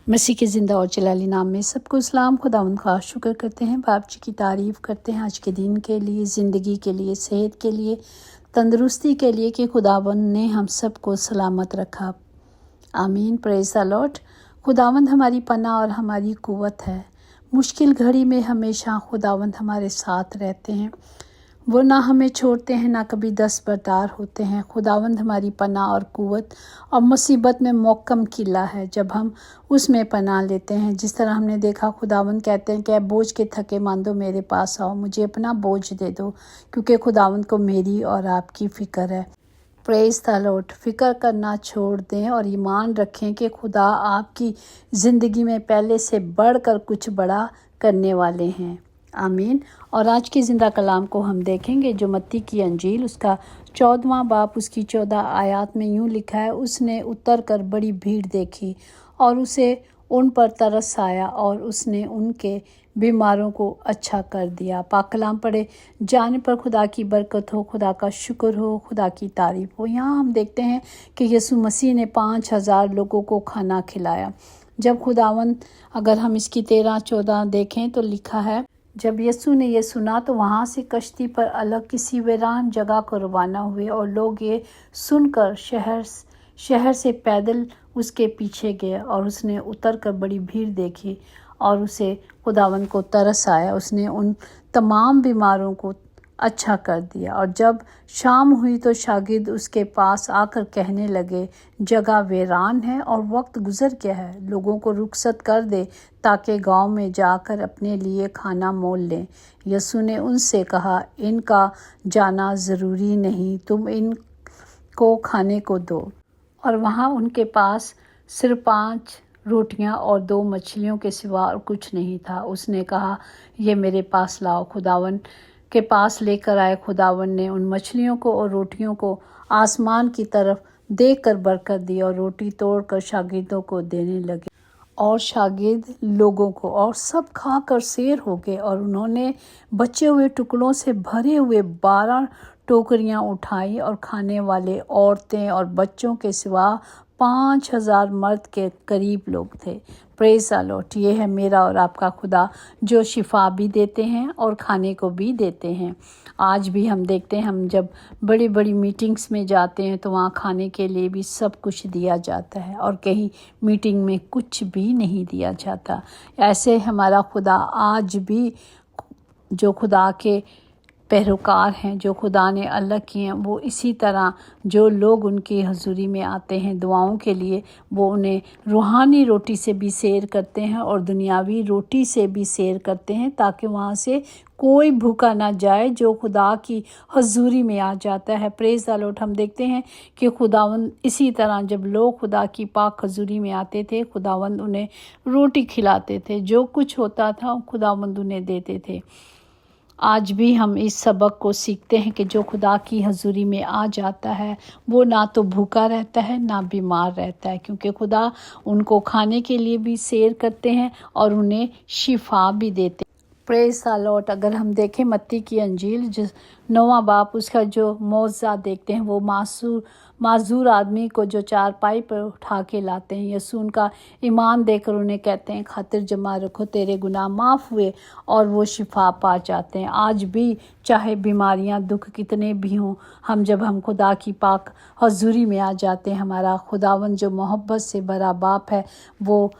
मसीह के ज़िंदा और जलाली नाम में सबको सलाम। खुदावंद का शुक्र करते हैं, बाप जी की तारीफ़ करते हैं आज के दिन के लिए, ज़िंदगी के लिए, सेहत के लिए, तंदुरुस्ती के लिए कि खुदावंद ने हम सबको सलामत रखा। आमीन। Praise the Lord. खुदावंद हमारी पनाह और हमारी कुव्वत है। मुश्किल घड़ी में हमेशा खुदावंद हमारे साथ रहते हैं। वो ना हमें छोड़ते हैं, ना कभी दस्तबरदार होते हैं। खुदावंद हमारी पनाह और कुव्वत और मुसीबत में मोहकम किला है जब हम उसमें पनाह लेते हैं। जिस तरह हमने देखा, खुदावंद कहते हैं कि ऐ बोझ के थके मांदो मेरे पास आओ, मुझे अपना बोझ दे दो, क्योंकि खुदावंद को मेरी और आपकी फ़िक्र है। Praise the Lord. फ़िक्र करना छोड़ दें और ईमान रखें कि खुदा आपकी ज़िंदगी में पहले से बढ़कर कुछ बड़ा करने वाले हैं। आमीन। और आज की ज़िंदा कलाम को हम देखेंगे जो मत्ती की अंजील उसका 14वां बाब उसकी 14 आयत में यूँ लिखा है, उसने उतर कर बड़ी भीड़ देखी और उसे उन पर तरस आया और उसने उनके बीमारों को अच्छा कर दिया। पाक कलाम पढ़े जाने पर खुदा की बरकत हो, खुदा का शुक्र हो, खुदा की तारीफ़ हो। यहाँ हम देखते हैं कि यीशु मसीह ने 5000 लोगों को खाना खिलाया। जब खुदावंद, अगर हम इसकी 13-14 देखें तो लिखा है, जब यीशु ने ये सुना तो वहाँ से कश्ती पर अलग किसी वीरान जगह को रवाना हुए और लोग ये सुनकर शहर से पैदल उसके पीछे गए। और उसने उतर कर बड़ी भीड़ देखी और उसे खुदावंद को तरस आया, उसने उन तमाम बीमारों को अच्छा कर दिया। और जब शाम हुई तो शागिर्द उसके पास आकर कहने लगे, जगह वीरान है और वक्त गुजर गया है, लोगों को रुखसत कर दे ताकि गांव में जाकर अपने लिए खाना मोल लें। यीशु ने उनसे कहा, इनका जाना ज़रूरी नहीं, तुम इनको खाने को दो। और वहाँ उनके पास सिर्फ 5 रोटियां और 2 मछलियों के सिवा और कुछ नहीं था। उसने कहा, ये मेरे पास लाओ। खुदावन के पास लेकर आए। खुदावन ने उन मछलियों को और रोटियों को आसमान की तरफ देख कर बरकत दी और रोटी तोड़कर शागिर्दों को देने लगे। और शागिर्द लोगों को, और सब खाकर सैर हो गए। और उन्होंने बचे हुए टुकड़ों से भरे हुए 12 टोकरियां उठाई और खाने वाले औरतें और बच्चों के सिवा 5000 मर्द के करीब लोग थे। Praise the Lord. ये है मेरा और आपका खुदा जो शिफा भी देते हैं और खाने को भी देते हैं। आज भी हम देखते हैं, हम जब बड़ी बड़ी मीटिंग्स में जाते हैं तो वहाँ खाने के लिए भी सब कुछ दिया जाता है और कहीं मीटिंग में कुछ भी नहीं दिया जाता। ऐसे हमारा खुदा आज भी, जो खुदा के पैरोकार हैं, जो खुदा ने अलग किए हैं, वो इसी तरह जो लोग उनकी हजूरी में आते हैं दुआओं के लिए, वो उन्हें रूहानी रोटी से भी सैर करते हैं और दुनियावी रोटी से भी सैर करते हैं, ताकि वहाँ से कोई भूखा ना जाए जो खुदा की हजूरी में आ जाता है। Praise the Lord. हम देखते हैं कि खुदावंद इसी तरह जब लोग खुदा की पाक हजूरी में आते थे, खुदावंद उन्हें रोटी खिलाते थे, जो कुछ होता था खुदावंद उन्हें देते थे। आज भी हम इस सबक को सीखते हैं कि जो खुदा की हजूरी में आ जाता है वो ना तो भूखा रहता है ना बीमार रहता है, क्योंकि खुदा उनको खाने के लिए भी सैर करते हैं और उन्हें शिफा भी देते हैं। Praise the Lord. अगर हम देखें मत्ती की अंजील जिस 9वां बाब उसका जो मौज़ा देखते हैं, वो माजूर आदमी को जो चारपाई पर उठा के लाते हैं। यीशु उनका ईमान देकर उन्हें कहते हैं, खातिर जमा रखो, तेरे गुनाह माफ़ हुए, और वो शिफा पा जाते हैं। आज भी चाहे बीमारियां, दुख कितने भी हों, हम खुदा की पाक हजूरी में आ जाते हैं, हमारा खुदावन जो मोहब्बत से भरा बाप है वो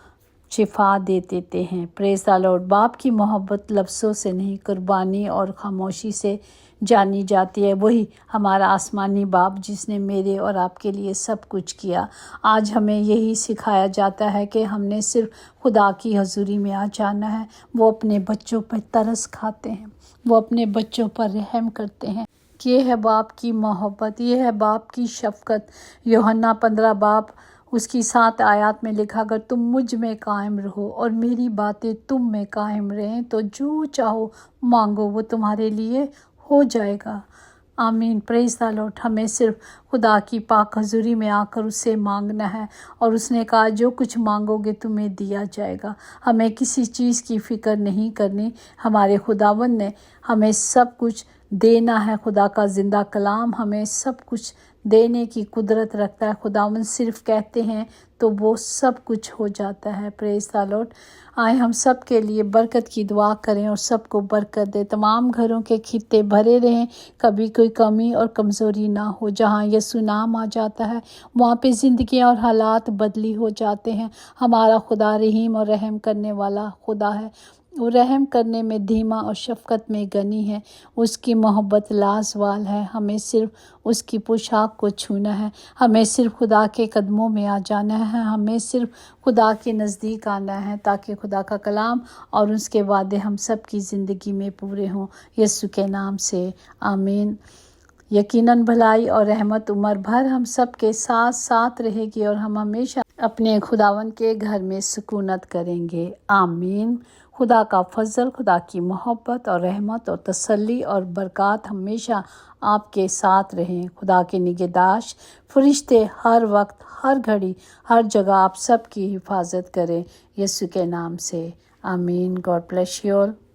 शिफा दे देते हैं। Praise the Lord. बाप की मोहब्बत लफ्ज़ों से नहीं, कुर्बानी और खामोशी से जानी जाती है। वही हमारा आसमानी बाप जिसने मेरे और आपके लिए सब कुछ किया। आज हमें यही सिखाया जाता है कि हमने सिर्फ खुदा की हजूरी में आ जाना है। वो अपने बच्चों पर तरस खाते हैं, वो अपने बच्चों पर रहम करते हैं। ये है बाप की मोहब्बत, ये है बाप की शफ़क़त। यूहन्ना 15 बाब उसकी 7 आयत में लिखा, अगर तुम मुझ में कायम रहो और मेरी बातें तुम में कायम रहें तो जो चाहो मांगो वो तुम्हारे लिए हो जाएगा। आमीन। Praise the Lord. हमें सिर्फ खुदा की पाक हजूरी में आकर उससे मांगना है, और उसने कहा जो कुछ मांगोगे तुम्हें दिया जाएगा। हमें किसी चीज़ की फ़िक्र नहीं करनी, हमारे खुदावन ने हमें सब कुछ देना है। खुदा का ज़िंदा कलाम हमें सब कुछ دینے کی قدرت رکھتا ہے۔ خداوند صرف کہتے ہیں تو وہ سب کچھ ہو جاتا ہے۔ پریز دی لارڈ۔ آئے ہم سب کے لیے برکت کی دعا کریں اور سب کو برکت دے۔ تمام گھروں کے خطے بھرے رہیں، کبھی کوئی کمی اور کمزوری نہ ہو۔ جہاں یسوع نام آ جاتا ہے وہاں پہ زندگیاں اور حالات بدلی ہو جاتے ہیں۔ ہمارا خدا رحیم اور رحم کرنے والا خدا ہے۔ وہ رحم کرنے میں دھیما اور شفقت میں غنی ہے۔ اس کی محبت لازوال ہے۔ ہمیں صرف اس کی پوشاک کو چھونا ہے، ہمیں صرف خدا کے قدموں میں آ جانا ہے، ہمیں صرف خدا کے نزدیک آنا ہے تاکہ خدا کا کلام اور اس کے وعدے ہم سب کی زندگی میں پورے ہوں۔ یسوع کے نام سے آمین۔ یقیناً بھلائی اور رحمت عمر بھر ہم سب کے ساتھ ساتھ رہے گی اور ہم ہمیشہ اپنے خداوند کے گھر میں سکونت کریں گے۔ آمین۔ خدا کا فضل، خدا کی محبت اور رحمت اور تسلی اور برکات ہمیشہ آپ کے ساتھ رہیں۔ خدا کے نگہداشت فرشتے ہر وقت، ہر گھڑی، ہر جگہ آپ سب کی حفاظت کریں۔ یسوع کے نام سے آمین۔ God bless you all.